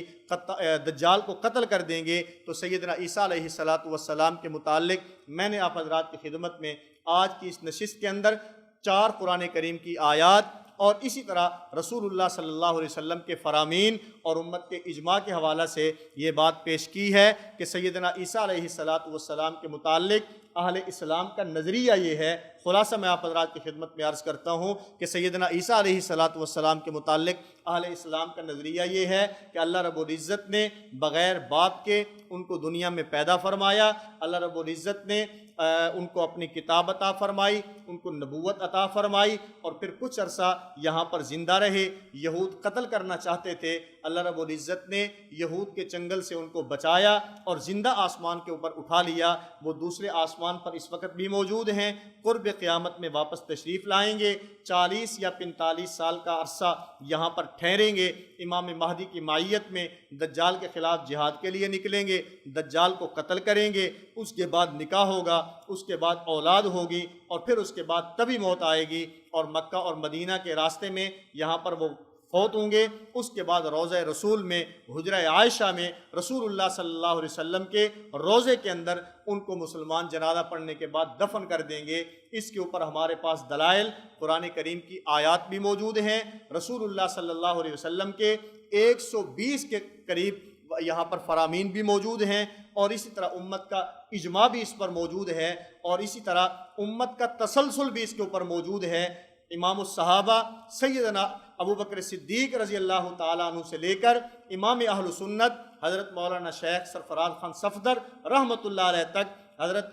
دجال کو قتل کر دیں گے۔ تو سیدنا عیسیٰ علیہ السلام کے متعلق میں نے آپ حضرات کی خدمت میں آج کی اس نشست کے اندر 4 قرآن کریم کی آیات اور اسی طرح رسول اللہ صلی اللہ علیہ وسلم کے فرامین اور امت کے اجماع کے حوالہ سے یہ بات پیش کی ہے کہ سیدنا عیسیٰ علیہ السلام کے متعلق اہل اسلام کا نظریہ یہ ہے۔ خلاصہ میں آپ حضرات کی خدمت میں عرض کرتا ہوں کہ سیدنا عیسیٰ علیہ السلام کے متعلق اہل اسلام کا نظریہ یہ ہے کہ اللہ رب العزت نے بغیر باپ کے ان کو دنیا میں پیدا فرمایا، اللہ رب العزت نے ان کو اپنی کتاب عطا فرمائی، ان کو نبوت عطا فرمائی اور پھر کچھ عرصہ یہاں پر زندہ رہے۔ یہود قتل کرنا چاہتے تھے، اللہ رب العزت نے یہود کے چنگل سے ان کو بچایا اور زندہ آسمان کے اوپر اٹھا لیا۔ وہ دوسرے آسمان پر اس وقت بھی موجود ہیں، قرب قیامت میں واپس تشریف لائیں گے، 40 یا 45 سال کا عرصہ یہاں پر ٹھہریں گے، امام مہدی کی معیت میں دجال کے خلاف جہاد کے لیے نکلیں گے، دجال کو قتل کریں گے، اس کے بعد نکاح ہوگا، اس کے بعد اولاد ہوگی اور پھر اس کے بعد تبھی موت آئے گی اور مکہ اور مدینہ کے راستے میں یہاں پر وہ فوت ہوں گے۔ اس کے بعد روضہ رسول میں حجرہ عائشہ میں رسول اللہ صلی اللہ علیہ وسلم کے روضے کے اندر ان کو مسلمان جنازہ پڑھنے کے بعد دفن کر دیں گے۔ اس کے اوپر ہمارے پاس دلائل قرآن کریم کی آیات بھی موجود ہیں، رسول اللہ صلی اللہ علیہ وسلم کے 120 کے قریب یہاں پر فرامین بھی موجود ہیں اور اسی طرح امت کا اجماع بھی اس پر موجود ہے اور اسی طرح امت کا تسلسل بھی اس کے اوپر موجود ہے۔ امام الصحابہ سیدنا ابو بکر صدیق رضی اللہ تعالیٰ عنہ سے لے کر امام اہل سنت حضرت مولانا شیخ سرفراز خان صفدر رحمۃ اللہ علیہ تک، حضرت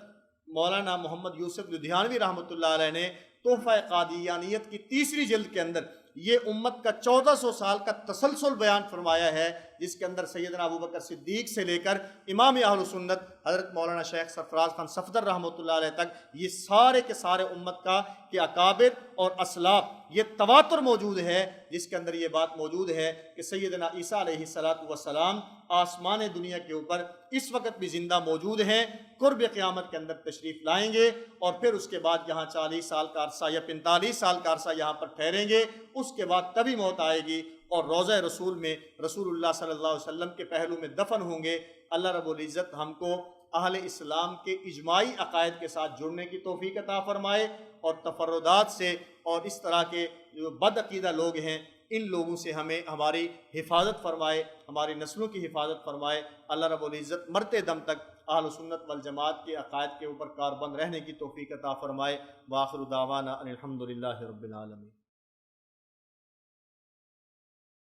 مولانا محمد یوسف لدھیانوی رحمۃ اللہ علیہ نے تحفہ قادیانیت کی 3ری جلد کے اندر یہ امت کا 1400 سال کا تسلسل بیان فرمایا ہے، جس کے اندر سیدنا ابو بکر صدیق سے لے کر امام اہل سنت حضرت مولانا شیخ سرفراز خان صفدر رحمۃ اللہ علیہ تک یہ سارے کے سارے امت کا کہ اکابر اور اسلاف یہ تواتر موجود ہے، جس کے اندر یہ بات موجود ہے کہ سیدنا عیسیٰ علیہ السلام آسمان دنیا کے اوپر اس وقت بھی زندہ موجود ہیں، قرب قیامت کے اندر تشریف لائیں گے اور پھر اس کے بعد یہاں 40 سال کا عرصہ یا 45 سال کا عرصہ یہاں پر ٹھہریں گے، اس کے بعد تبھی موت آئے گی اور روضہ رسول میں رسول اللہ صلی اللہ علیہ وسلم کے پہلو میں دفن ہوں گے۔ اللہ رب العزت ہم کو اہل اسلام کے اجماعی عقائد کے ساتھ جڑنے کی توفیق عطا فرمائے اور تفردات سے اور اس طرح کے جو بد عقیدہ لوگ ہیں ان لوگوں سے ہمیں ہماری حفاظت فرمائے، ہماری نسلوں کی حفاظت فرمائے۔ اللہ رب العزت مرتے دم تک اہل سنت والجماعت کے عقائد کے اوپر کاربند رہنے کی توفیق عطا فرمائے۔ وآخر دعوانا ان الحمد للہ رب العالمین۔